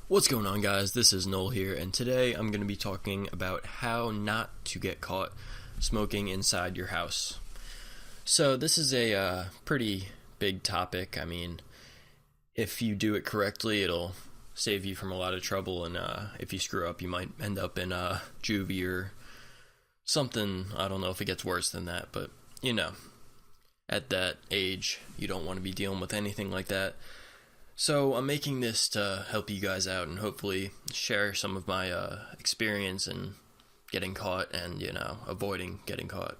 What's going on, guys? This is Noel here, and today I'm going to be talking about how not to get caught smoking inside your house. So, this is a pretty big topic. I mean, if you do it correctly, it'll save you from a lot of trouble, and if you screw up, you might end up in juvie or something. I don't know if it gets worse than that, but at that age, you don't want to be dealing with anything like that. So I'm making this to help you guys out and hopefully share some of my experience in getting caught and, avoiding getting caught.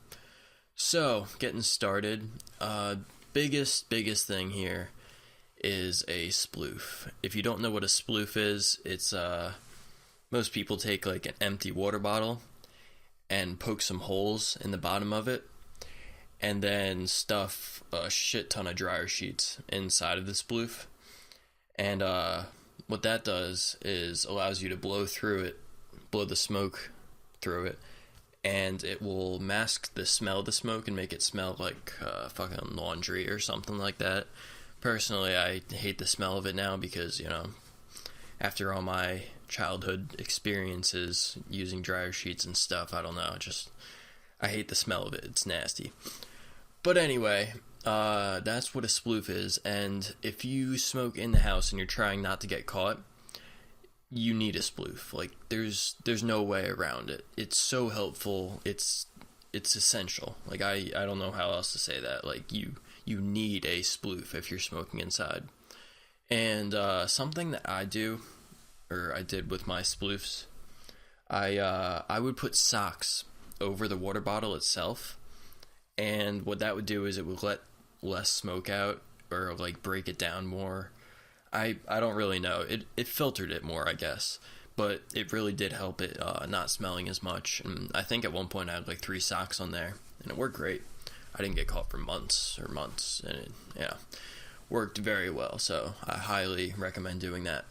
So, getting started, biggest thing here is a sploof. If you don't know what a sploof is, it's, most people take like an empty water bottle and poke some holes in the bottom of it and then stuff a shit ton of dryer sheets inside of the sploof. And what that does is allows you to blow the smoke through it, and it will mask the smell of the smoke and make it smell like fucking laundry or something like that. Personally, I hate the smell of it now because, after all my childhood experiences using dryer sheets and stuff, I don't know, I hate the smell of it. It's nasty. But anyway, that's what a sploof is, and if you smoke in the house and you're trying not to get caught, you need a sploof. Like, there's no way around it. It's so helpful. It's essential. Like, I don't know how else to say that. Like, you need a sploof if you're smoking inside. And something that I did with my sploofs, I would put socks over the water bottle itself, and what that would do is it would let less smoke out or like break it down more. I don't really know. It filtered it more, I guess, but it really did help it not smelling as much. And I think at one point I had like 3 socks on there, and it worked great. I didn't get caught for months, and it worked very well. So I highly recommend doing that.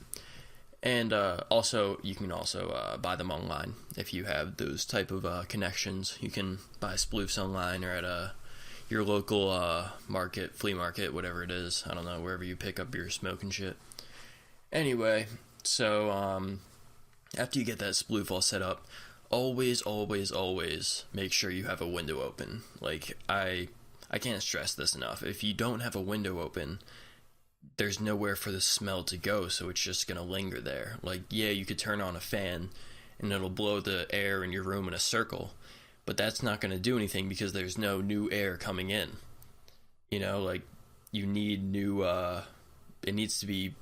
And also, you can also buy them online if you have those type of connections. You can buy sploofs online or at your local market, flea market, whatever it is. I don't know, wherever you pick up your smoke and shit. Anyway, so after you get that sploof all set up, always make sure you have a window open. Like, I can't stress this enough. If you don't have a window open, there's nowhere for the smell to go, so it's just gonna linger there. Like, yeah, you could turn on a fan and it'll blow the air in your room in a circle, but that's not gonna do anything because there's no new air coming in. Like, you need new, it needs to be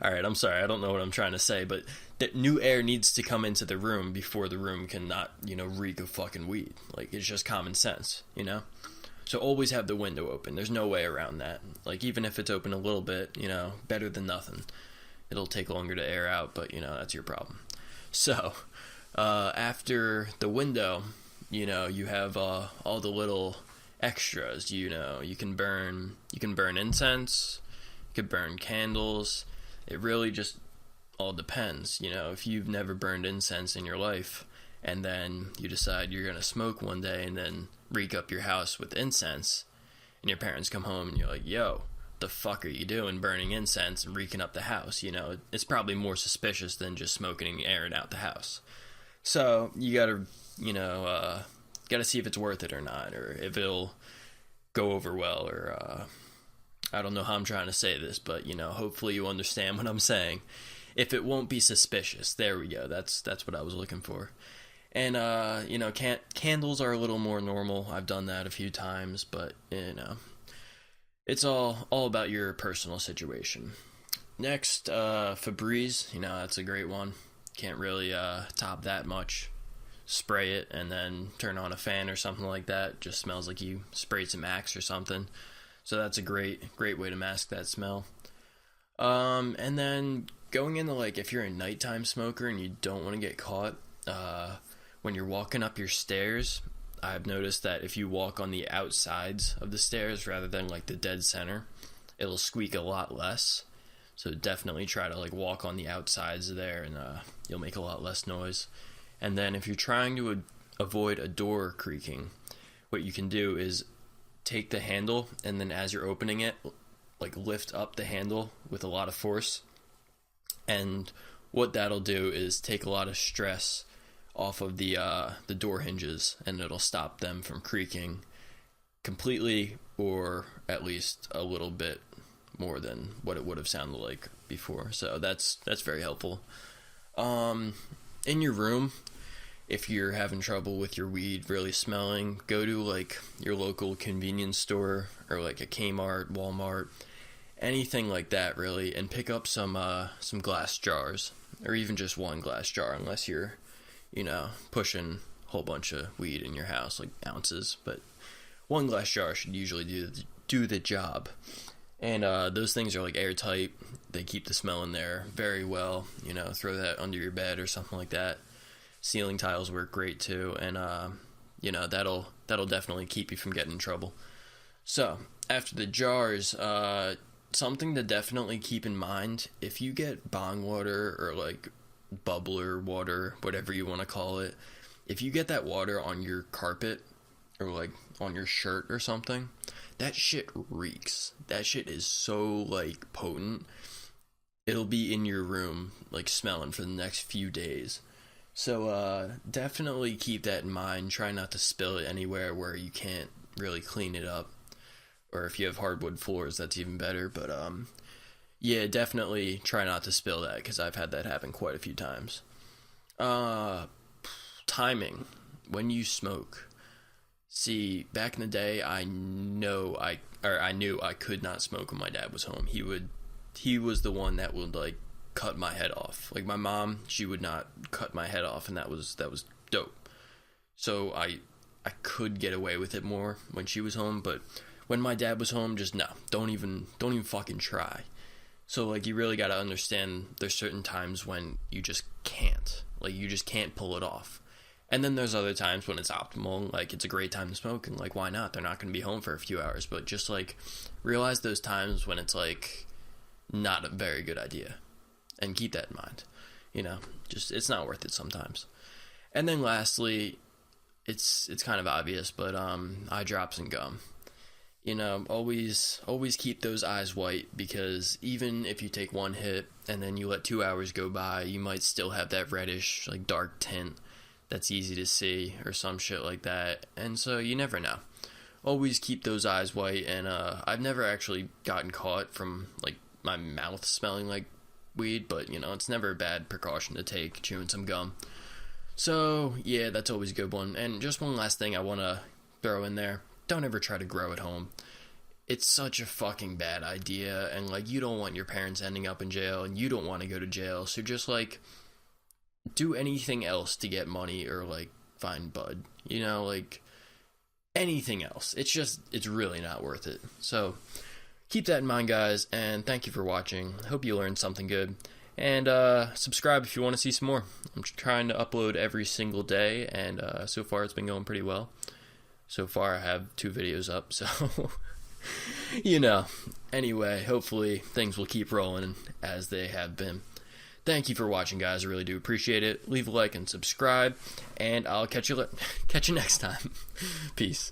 alright, I'm sorry, I don't know what I'm trying to say, but that new air needs to come into the room before the room can not, reek of fucking weed. Like, it's just common sense, So always have the window open. There's no way around that. Like, even if it's open a little bit, better than nothing. It'll take longer to air out, but, that's your problem. So, after the window, you have all the little extras. You can burn incense, you can burn candles. It really just all depends. If you've never burned incense in your life, and then you decide you're gonna smoke one day and then reek up your house with incense, and your parents come home and you're like, yo, the fuck are you doing burning incense and reeking up the house? It's probably more suspicious than just smoking and airing out the house. So you gotta see if it's worth it or not, or if it'll go over well, or I don't know how I'm trying to say this, but hopefully you understand what I'm saying. If it won't be suspicious, there we go. That's what I was looking for. And, candles are a little more normal. I've done that a few times, but, it's all about your personal situation. Next, Febreze, that's a great one. Can't really top that much. Spray it and then turn on a fan or something like that. Just smells like you sprayed some Axe or something. So that's a great way to mask that smell. And then going into, like, if you're a nighttime smoker and you don't want to get caught, when you're walking up your stairs, I've noticed that if you walk on the outsides of the stairs rather than like the dead center, it'll squeak a lot less. So definitely try to like walk on the outsides there, and you'll make a lot less noise. And then if you're trying to avoid a door creaking, what you can do is take the handle, and then as you're opening it, like lift up the handle with a lot of force, And what that'll do is take a lot of stress off of the door hinges, and it'll stop them from creaking completely, or at least a little bit more than what it would have sounded like before. So that's very helpful. In your room, if you're having trouble with your weed really smelling, go to like your local convenience store or like a Kmart, Walmart, anything like that really, and pick up some glass jars, or even just one glass jar, unless you're, pushing a whole bunch of weed in your house, like ounces. But one glass jar should usually do the job. And those things are like airtight. They keep the smell in there very well. Throw that under your bed or something like that. Ceiling tiles work great too, and that'll definitely keep you from getting in trouble. So after the jars, something to definitely keep in mind: if you get bong water or like bubbler water, whatever you want to call it, if you get that water on your carpet or like on your shirt or something, that shit reeks. That shit is so like potent. It'll be in your room like smelling for the next few days. So definitely keep that in mind. Try not to spill it anywhere where you can't really clean it up. Or if you have hardwood floors, that's even better. But yeah, definitely try not to spill that, because I've had that happen quite a few times. Timing when you smoke. See, back in the day, I knew I could not smoke when my dad was home. He was the one that would like cut my head off. Like my mom, she would not cut my head off, and that was dope. So I could get away with it more when she was home, but when my dad was home, just no, don't even fucking try. So like you really got to understand there's certain times when you just can't. Like you just can't pull it off. And then there's other times when it's optimal, like it's a great time to smoke, and like why not? They're not going to be home for a few hours, but just like realize those times when it's like not a very good idea, and keep that in mind. Just it's not worth it sometimes. And then lastly, it's kind of obvious, but eye drops and gum. Always keep those eyes white, because even if you take one hit and then you let 2 hours go by, you might still have that reddish like dark tint that's easy to see, or some shit like that. And so you never know. Always keep those eyes white. And I've never actually gotten caught from like my mouth smelling like weed, but it's never a bad precaution to take, chewing some gum. So yeah, that's always a good one. And just one last thing I want to throw in there: don't ever try to grow at home. It's such a fucking bad idea, and like you don't want your parents ending up in jail, and you don't want to go to jail. So just like do anything else to get money, or like find bud, like anything else. It's really not worth it. So keep that in mind, guys, and thank you for watching. Hope you learned something good. And subscribe if you want to see some more. I'm trying to upload every single day, and so far it's been going pretty well. So far I have 2 videos up, so Anyway, hopefully things will keep rolling as they have been. Thank you for watching, guys. I really do appreciate it. Leave a like and subscribe, and I'll catch you next time. Peace.